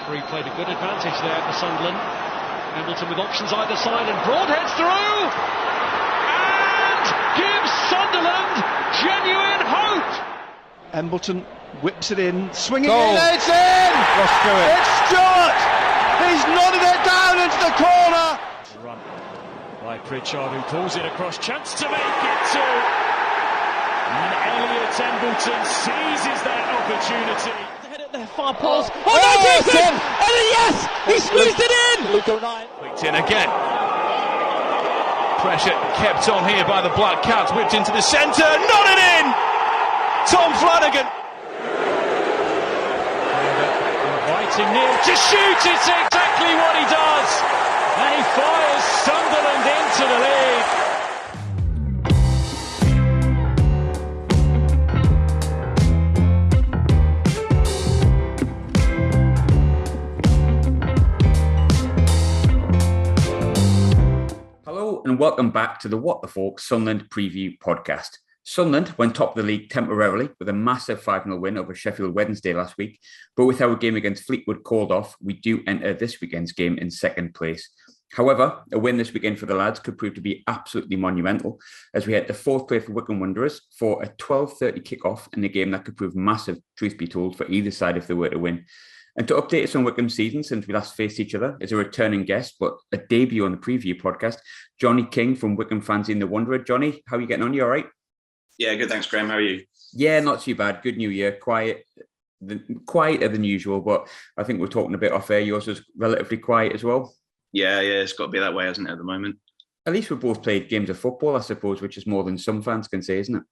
He played a good advantage there for Sunderland. Embleton with options either side and Broadhead's through and gives Sunderland genuine hope. Embleton whips it in, swinging Goal. in, it's in! Ross Stewart. It's Stewart! He's nodded it down into the corner! Run by Pritchard, who pulls it across, chance to make it two. And Elliot Embleton seizes that opportunity. Far pause. Oh, no, Jason! And yes! He squeezed it in! Luke O'Neill. Whipped in again. Pressure kept on here by the Black Cats. Whipped into the centre. Nodded in! Tom Flanagan. Inviting Neil to shoot. It's exactly what he does. And he fires Sunderland into the lead. And welcome back to the What the Falk Sunderland Preview Podcast. Sunderland went top of the league temporarily with a massive 5-0 win over Sheffield Wednesday last week, but with our game against Fleetwood called off, we do enter this weekend's game in second place. However, a win this weekend for the lads could prove to be absolutely monumental, as we head to fourth place for Wycombe Wanderers for a 12:30 kickoff in a game that could prove massive, truth be told, for either side if they were to win. And to update us on Wycombe's season since we last faced each other is a returning guest, but a debut on the preview podcast, Jonny King from Wycombe fanzine The Wanderer. Johnny, how are you getting on? You all right? Yeah, good. Thanks, Graham. How are you? Yeah, not too bad. Good New Year. Quieter than usual, but I think we're talking a bit off air. Yours was relatively quiet as well. Yeah, it's got to be that way, hasn't it, at the moment? At least we both played games of football, I suppose, which is more than some fans can say, isn't it?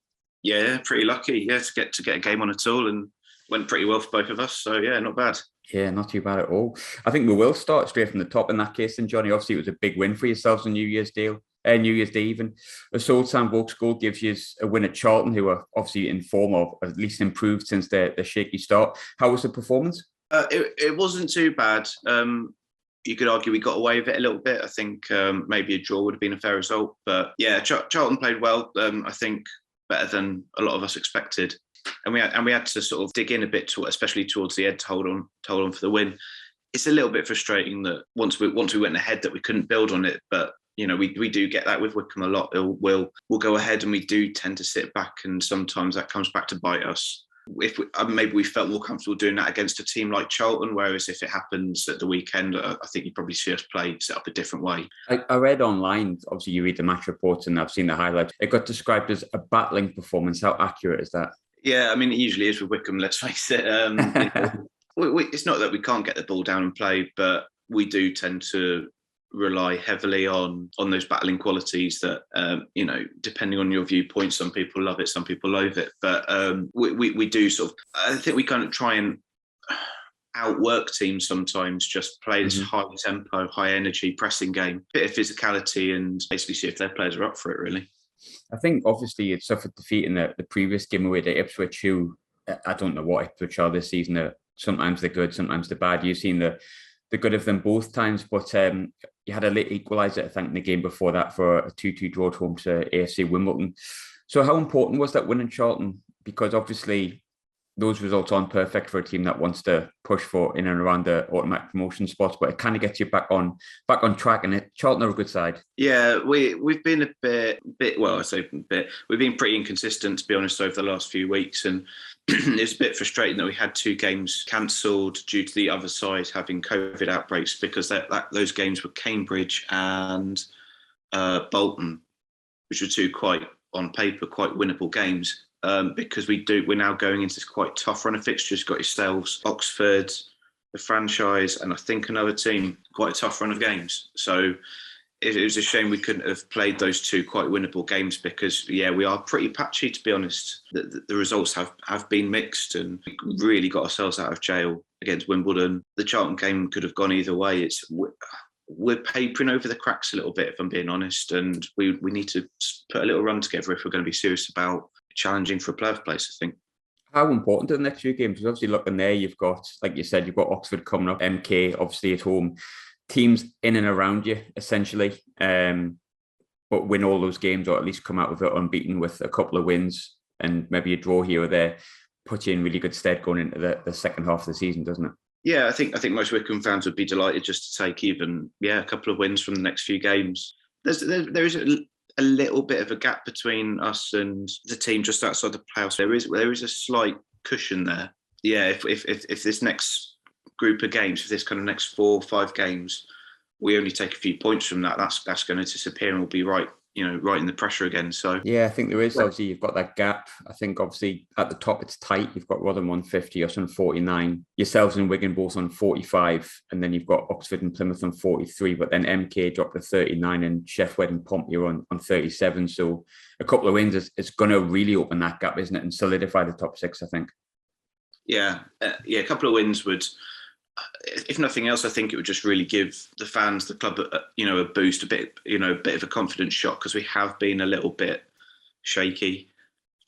Yeah, pretty lucky. Yeah, to get a game on at all, and went pretty well for both of us. So yeah, not bad. Yeah, not too bad at all. I think we will start straight from the top in that case. And Johnny, obviously, it was a big win for yourselves on New Year's Day. Even a Soul Sam Vokes goal gives you a win at Charlton, who are obviously in form or at least improved since their shaky start. How was the performance? It wasn't too bad. You could argue we got away with it a little bit. I think maybe a draw would have been a fair result. But yeah, Charlton played well. I think better than a lot of us expected. And we had to sort of dig in a bit, especially towards the end, to hold on for the win. It's a little bit frustrating that once we went ahead that we couldn't build on it. But you know, we do get that with Wycombe a lot. We'll go ahead and we do tend to sit back, and sometimes that comes back to bite us. Maybe we felt more comfortable doing that against a team like Charlton, whereas if it happens at the weekend, I think you'd probably see us play set up a different way. I read online, obviously you read the match reports and I've seen the highlights. It got described as a battling performance. How accurate is that? Yeah, I mean, it usually is with Wycombe, let's face it. It's not that we can't get the ball down and play, but we do tend to rely heavily on those battling qualities that, depending on your viewpoint, some people love it, some people loathe it. But we do sort of, I think we kind of try and outwork teams sometimes, just play this high tempo, high energy pressing game, bit of physicality, and basically see if their players are up for it, really. I think obviously it suffered defeat in the previous game away to Ipswich, who I don't know what Ipswich are this season. Sometimes they're good, sometimes they're bad. You've seen the good of them both times, but you had a late equaliser, I think, in the game before that for a 2-2 draw at home to AFC Wimbledon. So how important was that win in Charlton? Because obviously those results aren't perfect for a team that wants to push for in and around the automatic promotion spots, but it kind of gets you back on track. And Charlton are a good side. Yeah, we've been a bit. Well, I say a bit. We've been pretty inconsistent, to be honest, over the last few weeks, and it's a bit frustrating that we had 2 games cancelled due to the other side having COVID outbreaks, because those games were Cambridge and Bolton, which were 2 on paper quite winnable games. Because we're now going into this quite tough run of fixtures. Got yourselves, Oxford, the franchise, and I think another team, quite a tough run of games. So it was a shame we couldn't have played those 2 quite winnable games, because, yeah, we are pretty patchy, to be honest. The results have been mixed, and we really got ourselves out of jail against Wimbledon. The Charlton game could have gone either way. We're papering over the cracks a little bit, if I'm being honest, and we need to put a little run together if we're going to be serious about challenging for a playoff place, I think. How important are the next few games? Because obviously looking there, you've got, like you said, you've got Oxford coming up, MK obviously at home, teams in and around you, essentially, but win all those games, or at least come out with it unbeaten with a couple of wins and maybe a draw here or there, put you in really good stead going into the second half of the season, doesn't it? Yeah, I think most Wycombe fans would be delighted just to take even a couple of wins from the next few games. There is a little bit of a gap between us and the team just outside the playoffs. There is a slight cushion there. Yeah, if this next group of games, if this kind of next 4 or 5 games, we only take a few points from that, that's going to disappear and we'll be right in the pressure again. So yeah, I think there is. Obviously, you've got that gap. I think obviously at the top it's tight. You've got Rotherham on 50, us on 49, yourselves and Wigan both on 45, and then you've got Oxford and Plymouth on 43. But then MK dropped to 39, and Sheffield and Pompey are on 37. So a couple of wins is going to really open that gap, isn't it, and solidify the top 6. I think. Yeah, a couple of wins would. If nothing else, I think it would just really give the fans, the club, a boost, a bit of a confidence shot, because we have been a little bit shaky,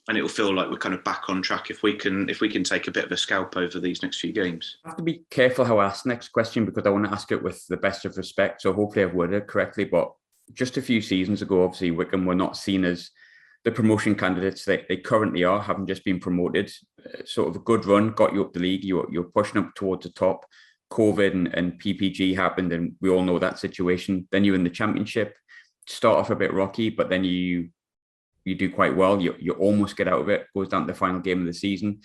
and it will feel like we're kind of back on track if we can take a bit of a scalp over these next few games. I have to be careful how I ask the next question, because I want to ask it with the best of respect. So hopefully I've worded it correctly. But just a few seasons ago, obviously Wycombe were not seen as the promotion candidates they currently are, having just been promoted. Sort of a good run, got you up the league. You're pushing up towards the top. COVID and PPG happened, and we all know that situation. Then you're in the Championship, start off a bit rocky, but then you do quite well. You almost get out of it, goes down to the final game of the season.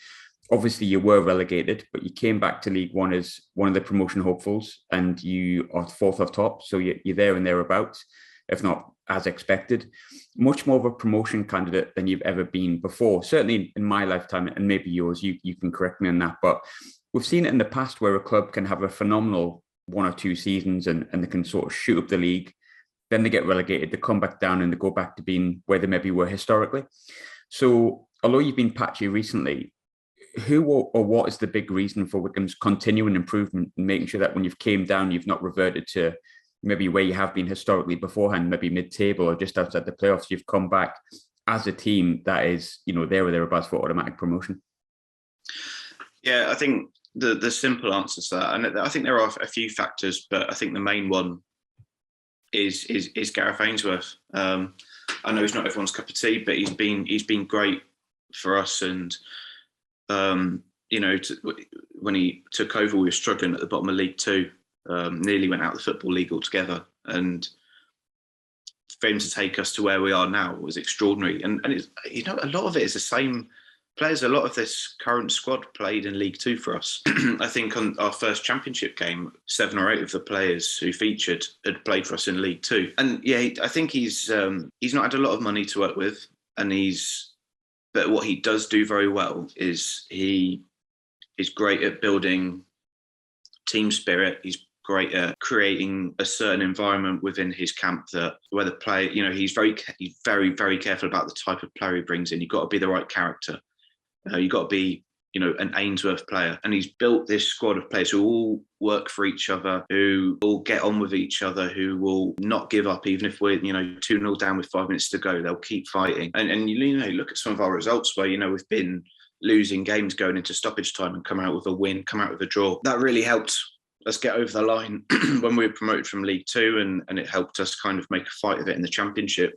Obviously, you were relegated, but you came back to League One as one of the promotion hopefuls, and you are 4th off top, so you're there and thereabouts, if not as expected. Much more of a promotion candidate than you've ever been before, certainly in my lifetime, and maybe yours. You can correct me on that, but we've seen it in the past where a club can have a phenomenal 1 or 2 seasons and they can sort of shoot up the league. Then they get relegated, they come back down and they go back to being where they maybe were historically. So although you've been patchy recently, who or what is the big reason for Wycombe's continuing improvement and making sure that when you've came down, you've not reverted to maybe where you have been historically beforehand, maybe mid-table or just outside the playoffs? You've come back as a team that is, there or thereabouts for automatic promotion. Yeah, I think the simple answer to that, and I think there are a few factors, but I think the main one is Gareth Ainsworth. I know he's not everyone's cup of tea, but he's been great for us. And when he took over, we were struggling at the bottom of League Two. Nearly went out of the Football League altogether, and for him to take us to where we are now was extraordinary. And it's, a lot of it is the same players. A lot of this current squad played in League Two for us. I think on our first Championship game, 7 or 8 of the players who featured had played for us in League Two. And I think he's not had a lot of money to work with, but what he does do very well is he is great at building team spirit. He's great at creating a certain environment within his camp that where the player, he's very, very careful about the type of player he brings in. You've got to be the right character. You've got to be, an Ainsworth player. And he's built this squad of players who all work for each other, who all get on with each other, who will not give up, even if we're, 2-0 down with 5 minutes to go. They'll keep fighting. And look at some of our results where, we've been losing games going into stoppage time and come out with a win, come out with a draw. That really helped us get over the line when we were promoted from League Two, and it helped us kind of make a fight of it in the Championship.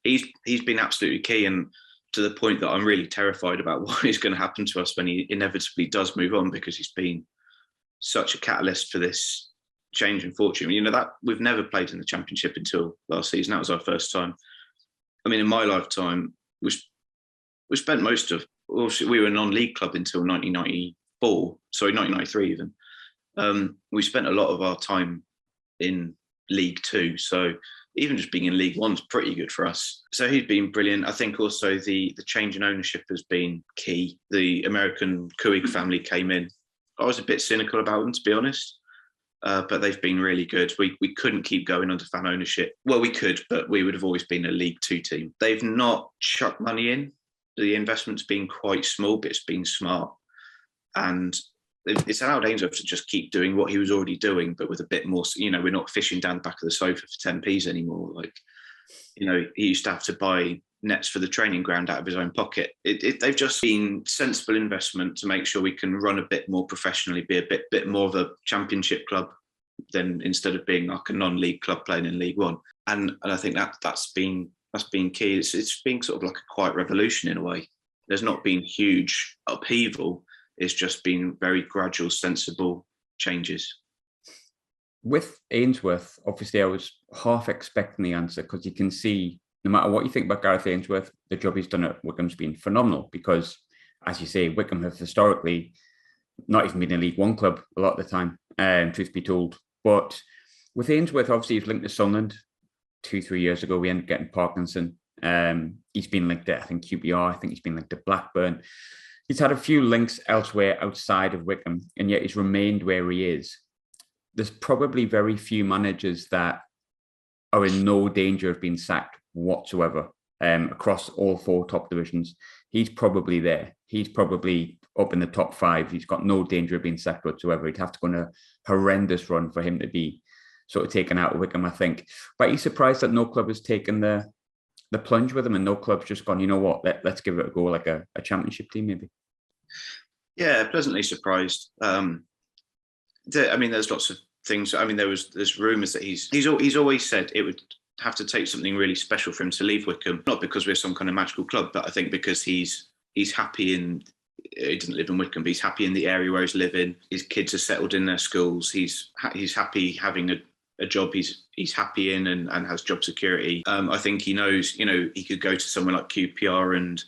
He's been absolutely key, and to the point that I'm really terrified about what is going to happen to us when he inevitably does move on, because he's been such a catalyst for this change in fortune. That we've never played in the Championship until last season. That was our first time. In my lifetime, we spent most of, we were a non-league club until 1993 even. We spent a lot of our time in League Two, so even just being in League One's pretty good for us. So he's been brilliant. I think also the change in ownership has been key. The American Kuig family came in. I was a bit cynical about them, to be honest, but they've been really good. We couldn't keep going under fan ownership. Well, we could, but we would have always been a League Two team. They've not chucked money in. The investment's been quite small, but it's been smart. And it's allowed Ainsworth to just keep doing what he was already doing, but with a bit more, we're not fishing down the back of the sofa for 10p's anymore. He used to have to buy nets for the training ground out of his own pocket. They've just been sensible investment to make sure we can run a bit more professionally, be a bit more of a Championship club than instead of being like a non-league club playing in League One. And I think that's been key. It's been sort of like a quiet revolution in a way. There's not been huge upheaval. it's just been very gradual, sensible changes. With Ainsworth, obviously I was half expecting the answer, because you can see, no matter what you think about Gareth Ainsworth, the job he's done at Wycombe's been phenomenal, because, as you say, Wycombe have historically not even been a League One club a lot of the time, truth be told. But with Ainsworth, obviously he was linked to Sunderland 2-3 years ago. We ended up getting Parkinson. He's been linked to, I think, QPR. I think he's been linked to Blackburn. He's had a few links elsewhere outside of Wycombe, and yet he's remained where he is. There's probably very few managers that are in no danger of being sacked whatsoever across all 4 top divisions. He's probably there. He's probably up in the top 5. He's got no danger of being sacked whatsoever. He'd have to go on a horrendous run for him to be sort of taken out of Wycombe, I think. But he's surprised that no club has taken the plunge with him, and no club's just gone, you know what, let's give it a go, like a championship team maybe. Yeah, pleasantly surprised. There's lots of things. There's rumours that he's always said it would have to take something really special for him to leave Wycombe. Not because we're some kind of magical club, but I think because he's happy in. He doesn't live in Wycombe, but he's happy in the area where he's living. His kids are settled in their schools. He's happy having a job he's happy in and has job security. I think he knows, he could go to somewhere like QPR and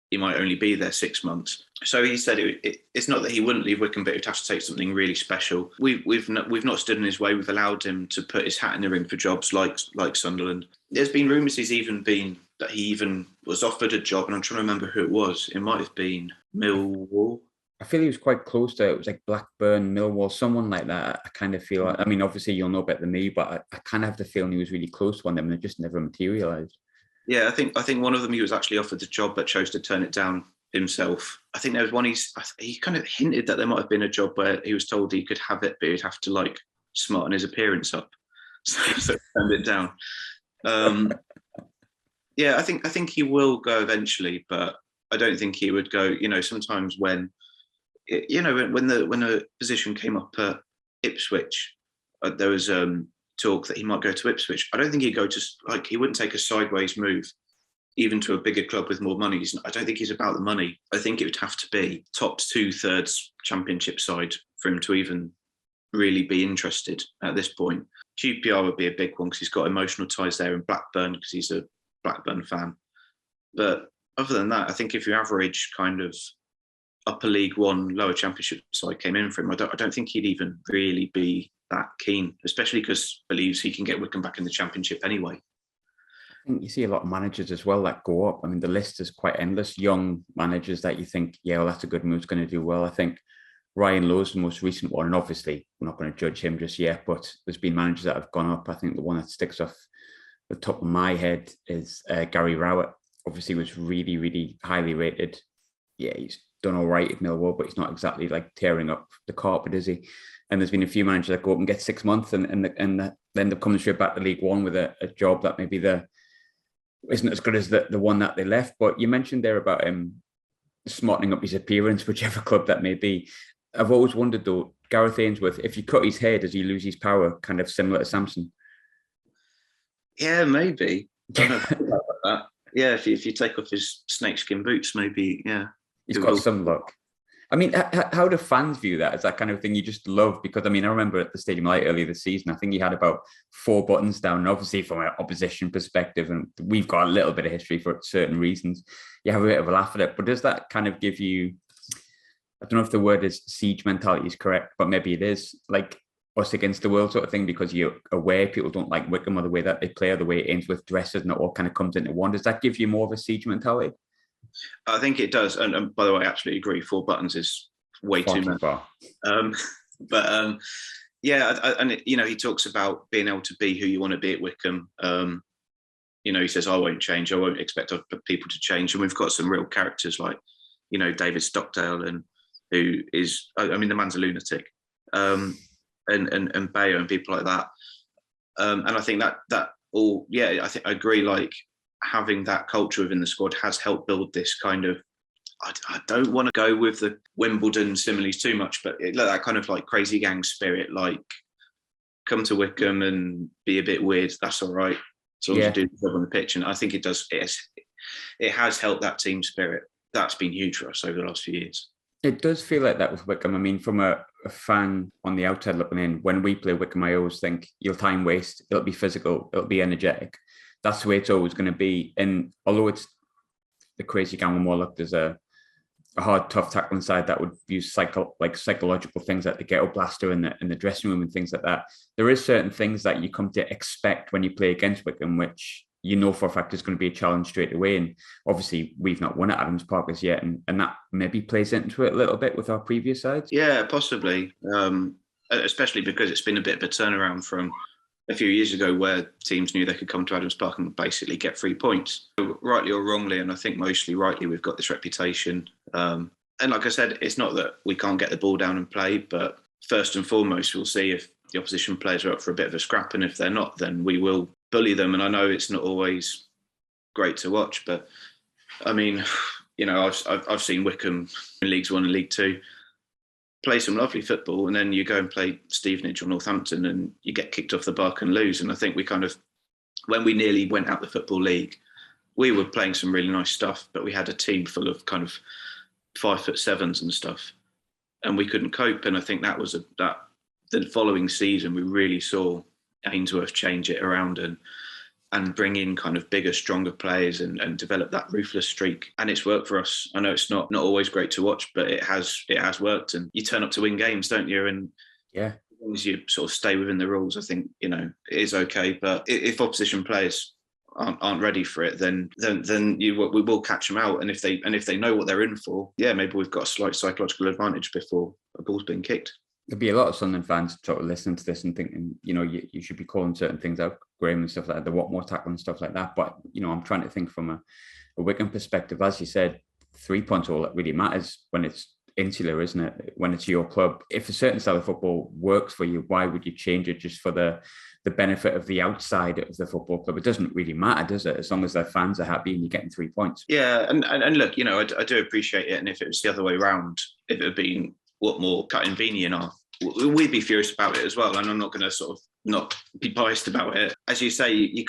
he might only be there 6 months. So he said it's not that he wouldn't leave Wycombe, but it would have to take something really special. We've not stood in his way. We've allowed him to put his hat in the ring for jobs like Sunderland. There's been rumours that he even was offered a job, and I'm trying to remember who it was. It might have been Millwall. I feel he was quite close to it. It was like Blackburn, Millwall, someone like that. I kind of feel, obviously you'll know better than me, but I kind of have the feeling he was really close to one of them and it just never materialised. Yeah, I think one of them he was actually offered the job but chose to turn it down himself. I think there was one he kind of hinted that there might have been a job where he was told he could have it, but he'd have to like smarten his appearance up. So he turned it down. Yeah, I think he will go eventually, but I don't think he would go. Sometimes when a position came up at Ipswich, there was talk that he might go to Ipswich. I don't think he'd go to he wouldn't take a sideways move, even to a bigger club with more money. I don't think he's about the money. I think it would have to be top 2/3 championship side for him to even really be interested at this point. QPR would be a big one because he's got emotional ties there, in Blackburn because he's a Blackburn fan. But other than that, I think if your average kind of upper League One, lower Championship side came in for him, I don't think he'd even really be that keen, especially because believes he can get Wycombe back in the Championship anyway. I think you see a lot of managers as well that go up. The list is quite endless. Young managers that you think, yeah, well, that's a good move, going to do well. I think Ryan Lowe's the most recent one, and obviously we're not going to judge him just yet, but there's been managers that have gone up. I think the one that sticks off the top of my head is Gary Rowett. Obviously was really, really highly rated. Yeah, he's done all right at Millwall, but he's not exactly like tearing up the carpet, is he? And there's been a few managers that go up and get 6 months and then they're coming straight back to League One with a job that maybe isn't as good as the one that they left. But you mentioned there about him smartening up his appearance, whichever club that may be. I've always wondered though, Gareth Ainsworth, if you cut his hair, does he lose his power, kind of similar to Samson? Yeah, maybe. Don't know about that. Yeah, if you take off his snakeskin boots, maybe, yeah. He's got some luck. How do fans view that? Is that kind of thing you just love? Because, I remember at the Stadium Light earlier this season, I think he had about 4 buttons down. And obviously, from an opposition perspective, and we've got a little bit of history for certain reasons, you have a bit of a laugh at it. But does that kind of give you, I don't know if the word is siege mentality is correct, but maybe it is, like us against the world sort of thing, because you're aware people don't like Wycombe or the way that they play or the way Ainsworth dresses, and it all kind of comes into one. Does that give you more of a siege mentality? I think it does. And by the way, I absolutely agree. 4 buttons is way too many. He talks about being able to be who you want to be at Wycombe. He says, I won't change. I won't expect other people to change. And we've got some real characters like, David Stockdale, and who is, the man's a lunatic. And Bayo and people like that. And I think that all, yeah, I think I agree, like, having that culture within the squad has helped build this kind of, I don't want to go with the Wimbledon similes too much, but that kind of like crazy gang spirit, like come to Wycombe and be a bit weird, that's all right, as long as you do the job on the pitch. And I think it does, it has helped that team spirit. That's been huge for us over the last few years. It does feel like that with Wycombe. I mean, from a fan on the outside looking in, when we play Wycombe, I always think you'll time waste, it'll be physical, it'll be energetic. That's the way it's always going to be. And although it's the crazy gamble more look, there's a hard, tough tackling side that would use psychological things like the ghetto blaster in the dressing room and things like that. There is certain things that you come to expect when you play against Wycombe, which you know for a fact is going to be a challenge straight away. And obviously we've not won at Adams Park as yet, and that maybe plays into it a little bit with our previous sides. Yeah, possibly. Especially because it's been a bit of a turnaround from a few years ago where teams knew they could come to Adams Park and basically get 3 points. Rightly or wrongly, and I think mostly rightly, we've got this reputation. And like I said, it's not that we can't get the ball down and play, but first and foremost, we'll see if the opposition players are up for a bit of a scrap, and if they're not, then we will bully them. And I know it's not always great to watch, but I mean, you know, I've seen Wycombe in Leagues 1 and League 2 play some lovely football, and then you go and play Stevenage or Northampton and you get kicked off the park and lose. And I think we kind of, when we nearly went out the Football League, we were playing some really nice stuff, but we had a team full of kind of 5'7" and stuff, and we couldn't cope. And I think that was that the following season we really saw Ainsworth change it around and bring in kind of bigger, stronger players and develop that ruthless streak. And it's worked for us. I know it's not always great to watch, but it has worked. And you turn up to win games, don't you? And yeah, as long as you sort of stay within the rules, I think, you know, it is okay. But if opposition players aren't ready for it, then we will catch them out. And if they know what they're in for, yeah, maybe we've got a slight psychological advantage before a ball's being kicked. There'll be a lot of Sunderland fans sort of listening to this and thinking, you know, you should be calling certain things out, Graham, and stuff like that, the Watmore tackle and stuff like that. But, you know, I'm trying to think from a Wycombe perspective. As you said, 3 points, all that really matters when it's insular, isn't it? When it's your club. If a certain style of football works for you, why would you change it just for the benefit of the outside of the football club? It doesn't really matter, does it? As long as their fans are happy and you're getting 3 points. Yeah, and look, you know, I do appreciate it. And if it was the other way around, if it had been Watmore cutting Vini in half, we'd be furious about it as well. And I'm not going to sort of not be biased about it. As you say, you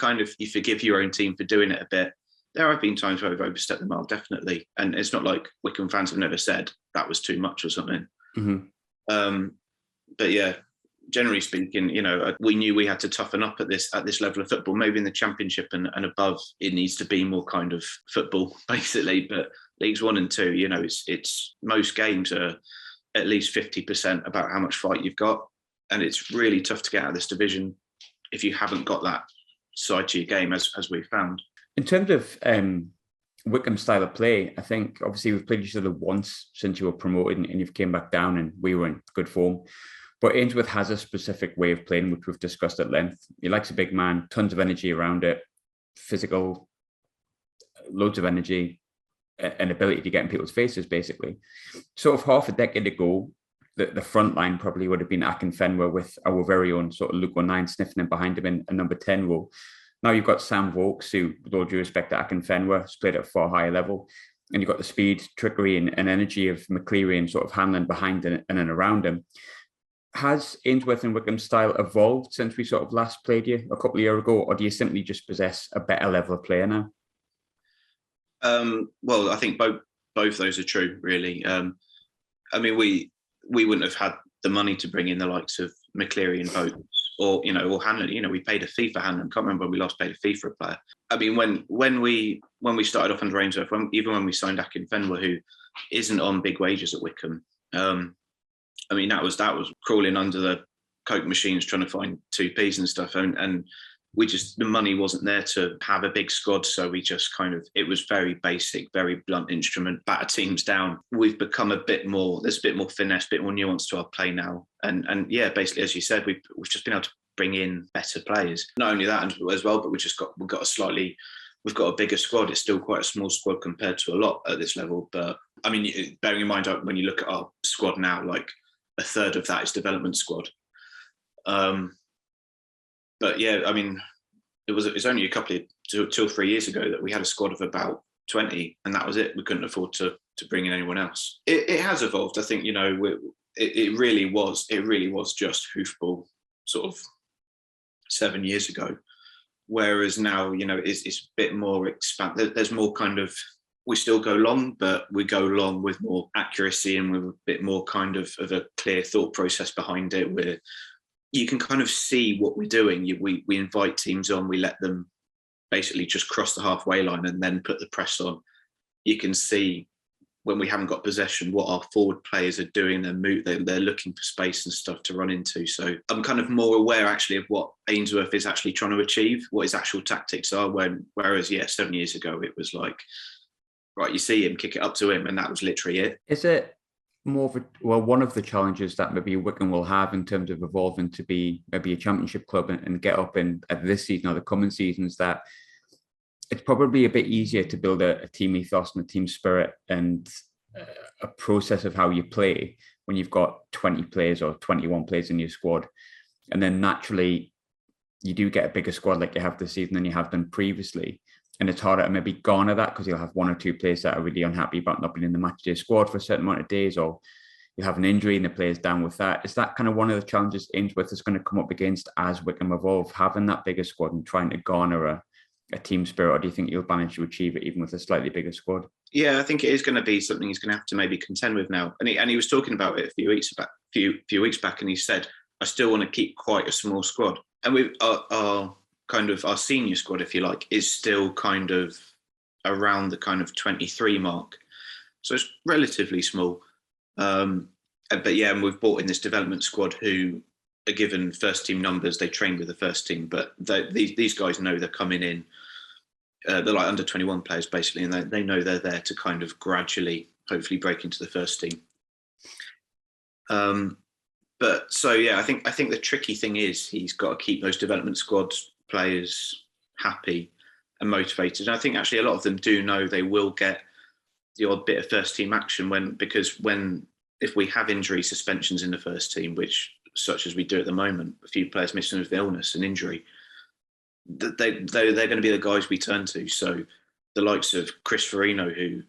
forgive your own team for doing it a bit. There have been times where we've overstepped the mark, definitely. And it's not like Wycombe fans have never said that was too much or something. Mm-hmm. But yeah, generally speaking, you know, we knew we had to toughen up at this level of football. Maybe in the Championship and above, it needs to be more kind of football, basically. But Leagues 1 and 2, you know, it's most games are at least 50% about how much fight you've got. And it's really tough to get out of this division if you haven't got that side to your game, as we've found. In terms of Wycombe's style of play, I think obviously we've played each other once since you were promoted and you've came back down and we were in good form. But Ainsworth has a specific way of playing, which we've discussed at length. He likes a big man, tons of energy around it, physical, loads of energy, an ability to get in people's faces, basically. Sort of half a decade ago, the front line probably would have been Akinfenwa with our very own sort of Luke 19 sniffing in behind him in a number 10 role. Now you've got Sam Vokes, who, with all due respect to Akinfenwa, has played at a far higher level. And you've got the speed, trickery and energy of McCleary and sort of handling behind and then around him. Has Ainsworth and Wycombe's style evolved since we sort of last played you a couple of years ago, or do you simply just possess a better level of player now? Well, I think both those are true, really. I mean, we wouldn't have had the money to bring in the likes of McCleary and Vokes or Hanlon. You know, we paid a fee for Hanlon. Can't remember when we last paid a fee for a player. I mean, when we started off under Ainsworth, even when we signed Akinfenwa, who isn't on big wages at Wycombe, I mean, that was crawling under the Coke machines trying to find 2p's and stuff, and we just, the money wasn't there to have a big squad, so we just it was very basic, very blunt instrument, batter teams down. We've become there's a bit more finesse, a bit more nuance to our play now, and yeah, basically, as you said, we've just been able to bring in better players. Not only that as well, but we've got a bigger squad. It's still quite a small squad compared to a lot at this level, but I mean, bearing in mind when you look at our squad now, like a third of that is development squad. But yeah, I mean, it was only a couple of 2 or 3 years ago that we had a squad of about 20, and that was it. We couldn't afford to bring in anyone else. It has evolved. I think, you know, it really was just hoofball sort of 7 years ago. Whereas now, you know, it's a bit more expanded. There's more kind of we still go long, but we go long with more accuracy and with a bit more kind of a clear thought process behind it, where you can kind of see what we're doing. We invite teams on, we let them basically just cross the halfway line and then put the press on. You can see when we haven't got possession what our forward players are doing. They're looking for space and stuff to run into. So I'm kind of more aware actually of what Ainsworth is actually trying to achieve, what his actual tactics are. Whereas 7 years ago it was like, right, you see him, kick it up to him, and that was literally it. Is it more of one of the challenges that maybe Wycombe will have in terms of evolving to be maybe a championship club and get up in at this season or the coming seasons, that it's probably a bit easier to build a team ethos and a team spirit and a process of how you play when you've got 20 players or 21 players in your squad. And then naturally you do get a bigger squad like you have this season than you have done previously. And it's harder to maybe garner that because you'll have one or two players that are really unhappy about not being in the match day squad for a certain amount of days, or you'll have an injury and the player's down with that. Is that kind of one of the challenges Ainsworth is going to come up against as Wycombe evolve, having that bigger squad and trying to garner a team spirit, or do you think you'll manage to achieve it even with a slightly bigger squad? Yeah, I think it is going to be something he's going to have to maybe contend with now. And he was talking about it a few weeks back, and he said, I still want to keep quite a small squad. And we've our senior squad, if you like, is still kind of around the kind of 23 mark. So it's relatively small. But yeah, and we've brought in this development squad who are given first team numbers. They train with the first team, but these guys know they're coming in. They're like under 21 players basically, and they know they're there to kind of gradually, hopefully, break into the first team. But so yeah, I think the tricky thing is he's got to keep those development squad players happy and motivated. And I think actually a lot of them do know they will get the odd bit of first team action if we have injury suspensions in the first team, which such as we do at the moment, a few players missing with illness and injury, they're going to be the guys we turn to. So the likes of Chris Farino, who,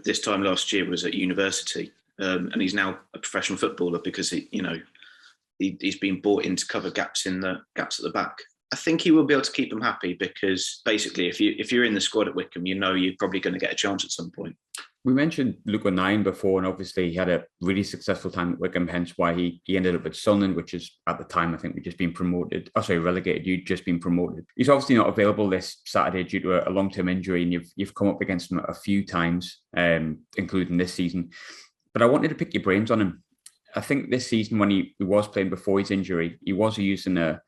this time last year was at university, and he's now a professional footballer because he's been brought in to cover gaps at the back. I think he will be able to keep them happy because basically, if you're in the squad at Wycombe, you're probably going to get a chance at some point. We mentioned Luke O'Nien before, and obviously he had a really successful time at Wycombe, hence why he ended up at Sunderland, which is at the time, I think, we'd just been promoted. Oh, sorry, relegated. You'd just been promoted. He's obviously not available this Saturday due to a long-term injury, and you've come up against him a few times, including this season. But I wanted to pick your brains on him. I think this season when he was playing before his injury, he was using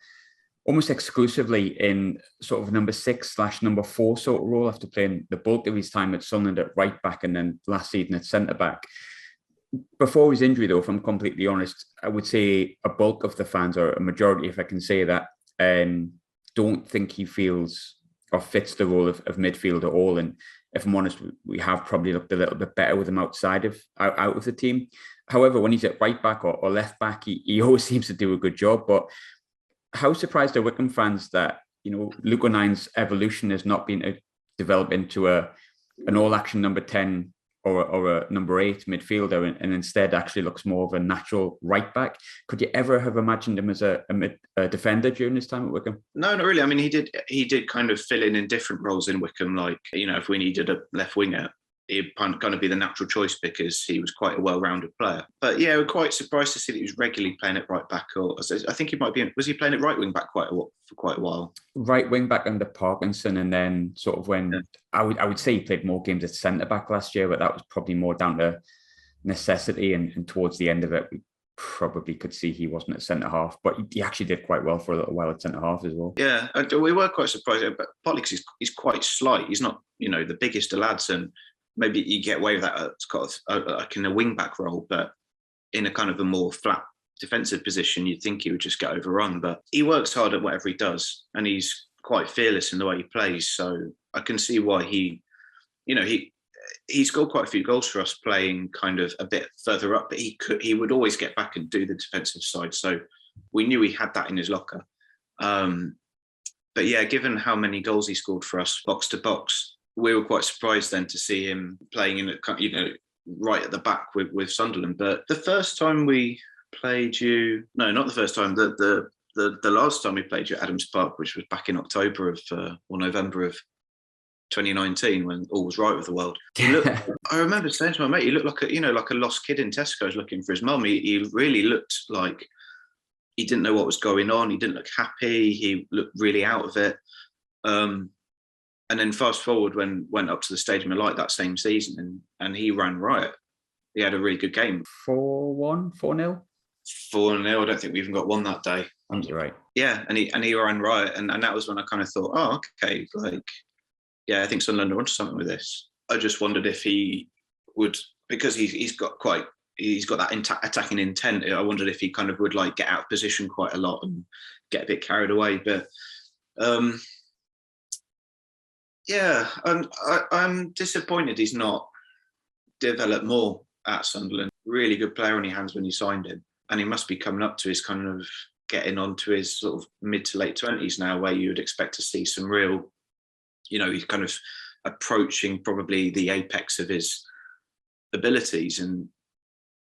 almost exclusively in sort of number 6/number 4 sort of role after playing the bulk of his time at Sunderland at right back and then last season at centre back. Before his injury, though, if I'm completely honest, I would say a bulk of the fans, or a majority, if I can say that, don't think he feels or fits the role of midfield at all. And if I'm honest, we have probably looked a little bit better with him out of the team. However, when he's at right back or left back, he always seems to do a good job. But how surprised are Wycombe fans that Luke O'Nien's evolution has not been developed into an all-action number 10 or a number 8 midfielder, and instead actually looks more of a natural right back? Could you ever have imagined him as a defender during his time at Wycombe? No, not really. I mean, he did kind of fill in different roles in Wycombe. Like, if we needed a left winger, he'd kind of be the natural choice because he was quite a well-rounded player. But yeah, we're quite surprised to see that he was regularly playing at right back. Or I think he might be. Was he playing at right wing back for quite a while? Right wing back under Parkinson, and then sort of when I would say he played more games at centre back last year, but that was probably more down to necessity. And towards the end of it, we probably could see he wasn't at centre half, but he actually did quite well for a little while at centre half as well. Yeah, we were quite surprised, but partly because he's quite slight. He's not the biggest of lads, and maybe you get away with that like in a wing-back role, but in a kind of a more flat defensive position, you'd think he would just get overrun. But he works hard at whatever he does, and he's quite fearless in the way he plays. So I can see why he scored quite a few goals for us playing kind of a bit further up, but he would always get back and do the defensive side. So we knew he had that in his locker. But yeah, given how many goals he scored for us box to box, we were quite surprised then to see him playing in, right at the back with Sunderland. But the first time we played you, no, not the first time, the last time we played you at Adams Park, which was back in November of 2019 when all was right with the world. He looked, I remember saying to my mate, he looked like like a lost kid in Tesco's looking for his mum. He really looked like he didn't know what was going on. He didn't look happy. He looked really out of it. And then fast forward went up to the Stadium of Light that same season and he ran riot. He had a really good game. 4-1, 4-0? 4-0. I don't think we even got one that day. I think you're right. Yeah, and he ran riot. And that was when I kind of thought, oh, okay, yeah, I think Sunderland are onto something with this. I just wondered if he would, because he's got that attacking intent. I wondered if he kind of would get out of position quite a lot and get a bit carried away. But yeah, I'm disappointed he's not developed more at Sunderland. Really good player on your hands when you signed him, and he must be coming up to his kind of getting on to his sort of mid to late 20s now, where you would expect to see some real. He's kind of approaching probably the apex of his abilities. And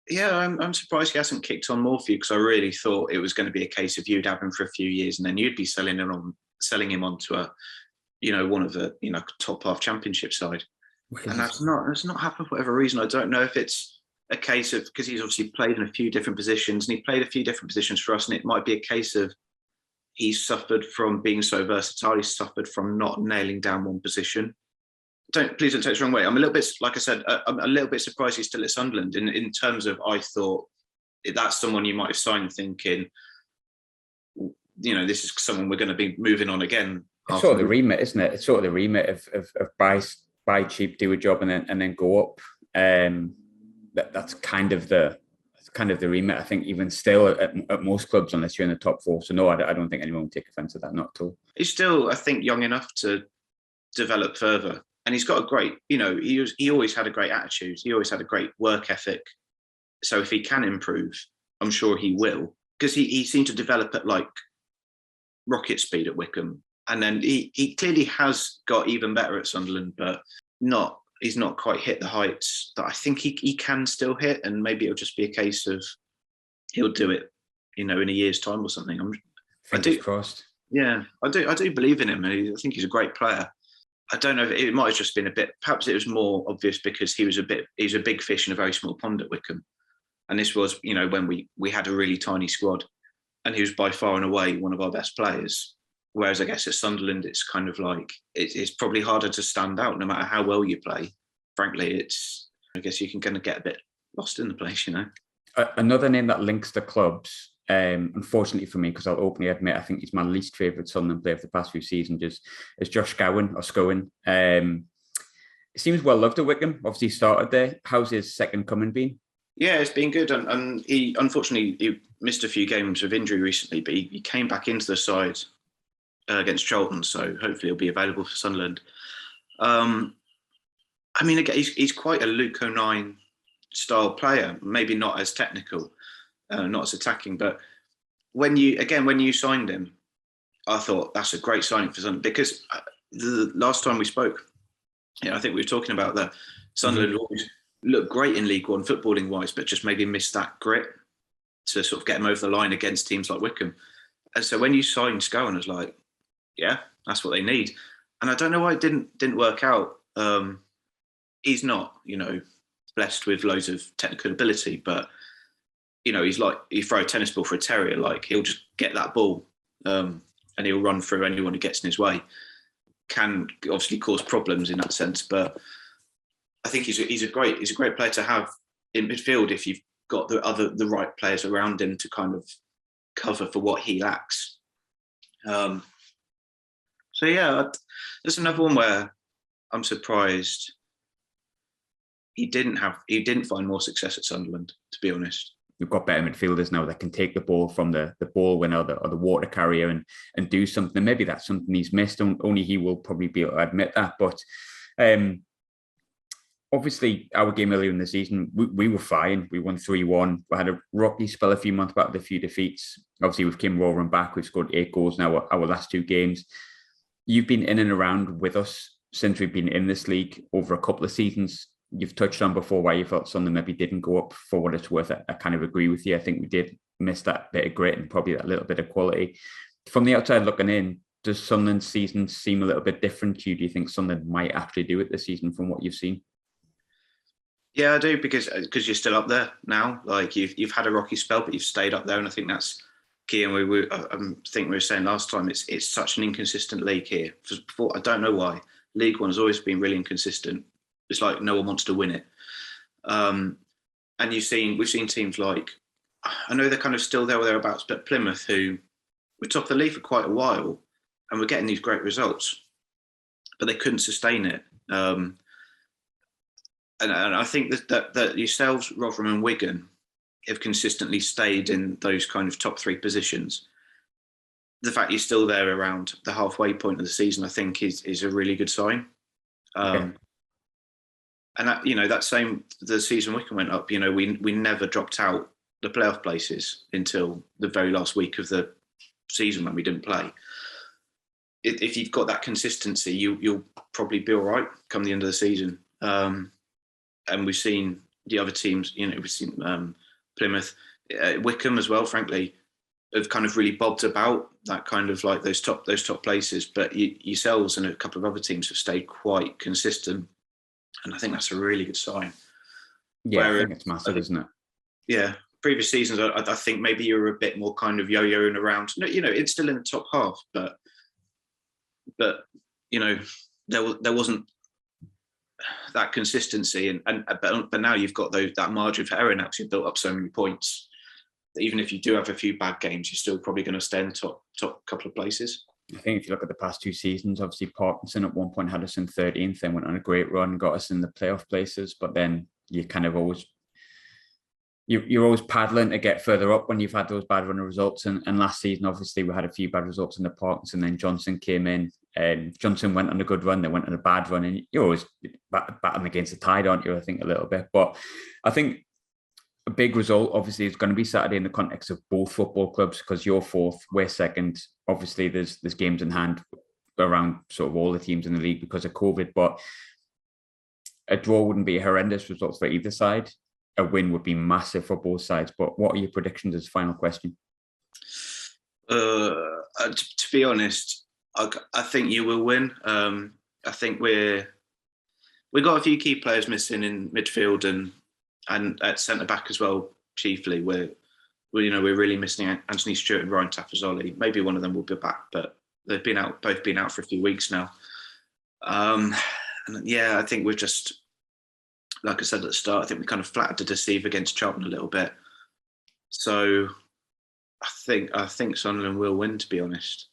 yeah, I'm surprised he hasn't kicked on more for you, because I really thought it was going to be a case of you'd have him for a few years and then you'd be selling him onto a, one of the, top half championship side. And that's not happened for whatever reason. I don't know if it's a case of, because he's obviously played in a few different positions and he played a few different positions for us. And it might be a case of, he's suffered from being so versatile. He's suffered from not nailing down one position. Please don't take it the wrong way. I'm a little bit, like I said, I'm a little bit surprised he's still at Sunderland. In terms of, I thought that's someone you might have signed thinking, this is someone we're going to be moving on again. It's sort of the remit, isn't it? It's sort of the remit of buy cheap, do a job, and then go up. That's kind of the remit, I think, even still at most clubs, unless you're in the top four. So no, I don't think anyone would take offence to that, not at all. He's still, I think, young enough to develop further. And he's got a great, he always had a great attitude. He always had a great work ethic. So if he can improve, I'm sure he will. Because he seemed to develop at rocket speed at Wycombe. And then he clearly has got even better at Sunderland, but he's not quite hit the heights that I think he can still hit, and maybe it'll just be a case of he'll do it, in a year's time or something. Fingers crossed. Yeah, I do believe in him. I think he's a great player. I don't know if it might have just been a bit. Perhaps it was more obvious because he's a big fish in a very small pond at Wycombe, and this was when we had a really tiny squad, and he was by far and away one of our best players. Whereas I guess at Sunderland, it's kind of it's probably harder to stand out no matter how well you play. Frankly, I guess you can kind of get a bit lost in the place, Another name that links the clubs, unfortunately for me, because I'll openly admit I think he's my least favourite Sunderland player for the past few seasons, is Josh Scowen. He seems well loved at Wycombe. Obviously, he started there. How's his second coming been? Yeah, it's been good. And he, unfortunately, he missed a few games with injury recently, but he came back into the side against Charlton, so hopefully he'll be available for Sunderland. Again, he's quite a Luke O'Nien style player, maybe not as technical, not as attacking, but when you signed him, I thought that's a great signing for Sunderland, because the last time we spoke, I think we were talking about that Sunderland always looked great in League One footballing wise, but just maybe missed that grit to sort of get them over the line against teams like Wycombe. And so when you signed Scowen, I was like, yeah, that's what they need. And I don't know why it didn't work out. He's not, blessed with loads of technical ability, but he's like, you throw a tennis ball for a terrier, he'll just get that ball, and he'll run through anyone who gets in his way. Can obviously cause problems in that sense, but I think he's a great player to have in midfield if you've got the right players around him to kind of cover for what he lacks. So yeah, there's another one where I'm surprised he didn't find more success at Sunderland, to be honest. We've got better midfielders now that can take the ball from the ball winner or the water carrier and do something. Maybe that's something he's missed. Only he will probably be able to admit that. But obviously, our game earlier in the season, we were fine. We won 3-1. We had a rocky spell a few months back with a few defeats. Obviously, with Kim roaring back, we've scored 8 goals now our last 2 games. You've been in and around with us since we've been in this league over a couple of seasons. You've touched on before why you felt Sunderland maybe didn't go up. For what it's worth, I kind of agree with you. I think we did miss that bit of grit and probably that little bit of quality. From the outside looking in, does Sunderland's season seem a little bit different to you? Do you think Sunderland might actually do it this season from what you've seen? Yeah, I do, because you're still up there now. Like you've had a rocky spell, but you've stayed up there, and I think that's key. And I think we were saying last time, it's such an inconsistent league here. Before, I don't know why. League One has always been really inconsistent. It's like no one wants to win it. And we've seen teams like, I know they're kind of still there or thereabouts, but Plymouth, who were top of the league for quite a while, and we're getting these great results, but they couldn't sustain it. And I think that yourselves, Rotherham and Wigan, have consistently stayed in those kind of top 3 positions. The fact you're still there around the halfway point of the season, I think, is a really good sign. Okay. And that same, the season Wycombe went up, we never dropped out the playoff places until the very last week of the season when we didn't play. If you've got that consistency, you'll probably be all right come the end of the season. And we've seen the other teams, we've seen Plymouth, Wycombe as well, frankly, have kind of really bobbed about that kind of like those top places. But yourselves and a couple of other teams have stayed quite consistent. And I think that's a really good sign. Yeah, I think it's massive, isn't it? Yeah. Previous seasons, I think maybe you were a bit more kind of yo-yoing around. No, it's still in the top half, but there wasn't that consistency, but now you've got that margin for error now, because you've built up so many points that even if you do have a few bad games, you're still probably going to stay in the top couple of places. I think if you look at the past 2 seasons, obviously Parkinson at one point had us in 13th, then went on a great run, got us in the playoff places, but then you kind of always you're always paddling to get further up when you've had those bad run of results. And last season, obviously, we had a few bad results in the Parkinson. Then Johnson came in, and Johnson went on a good run, then went on a bad run, and you're always battling against the tide, aren't you? I think a little bit, but I think a big result, obviously, is going to be Saturday in the context of both football clubs, because you're 4th, we're 2nd. Obviously, there's games in hand around sort of all the teams in the league because of COVID, but a draw wouldn't be a horrendous result for either side. A win would be massive for both sides. But what are your predictions as final question? To be honest, I think you will win. I think we've got a few key players missing in midfield and at centre back as well. Chiefly, we're really missing Anthony Stewart and Ryan Tafazoli. Maybe one of them will be back, but they've both been out for a few weeks now. And yeah, I think we've just, like I said at the start, I think we kind of flattered to deceive against Charlton a little bit. So I think Sunderland will win, to be honest.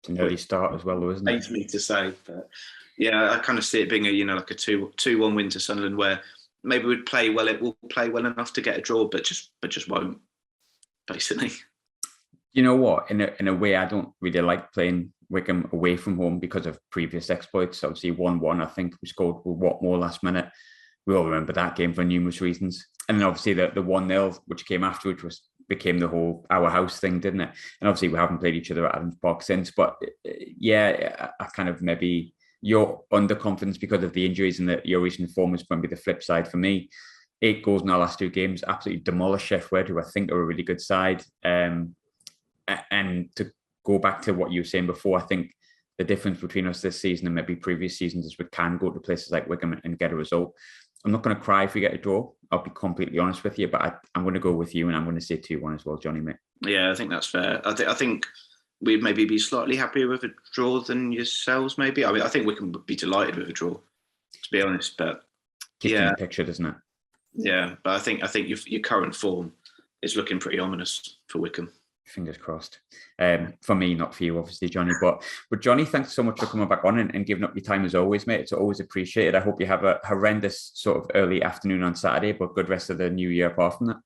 It's an early start as well, though, isn't it? Pains me to say, but yeah, I kind of see it being like a 2-1 win to Sunderland, where maybe we'll play well enough to get a draw, but just won't, basically. You know what? In a way, I don't really like playing Wycombe away from home because of previous exploits. Obviously, 1-1, I think we scored with Watmore last minute. We all remember that game for numerous reasons. And then obviously the 1-0, which came afterwards, became the whole our house thing, didn't it? And obviously we haven't played each other at Adams Park since. But yeah, I kind of maybe your underconfidence because of the injuries and your recent form is maybe the flip side for me. 8 goals in our last 2 games, absolutely demolished Sheffield Wednesday, who I think are a really good side. And to go back to what you were saying before, I think the difference between us this season and maybe previous seasons is we can go to places like Wycombe and get a result. I'm not going to cry if we get a draw. I'll be completely honest with you, but I'm going to go with you, and I'm going to say 2-1 as well, Johnny, mate. Yeah, I think that's fair. I think we'd maybe be slightly happier with a draw than yourselves, maybe. I mean, I think Wycombe would be delighted with a draw, to be honest. But keeps in the picture, doesn't it? Yeah, but I think your current form is looking pretty ominous for Wycombe. Fingers crossed. For me, not for you, obviously, Johnny. But Johnny, thanks so much for coming back on and giving up your time as always, mate. It's always appreciated. I hope you have a horrendous sort of early afternoon on Saturday, but good rest of the new year apart from that.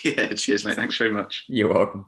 Yeah, cheers, mate. Thanks very much. You're welcome.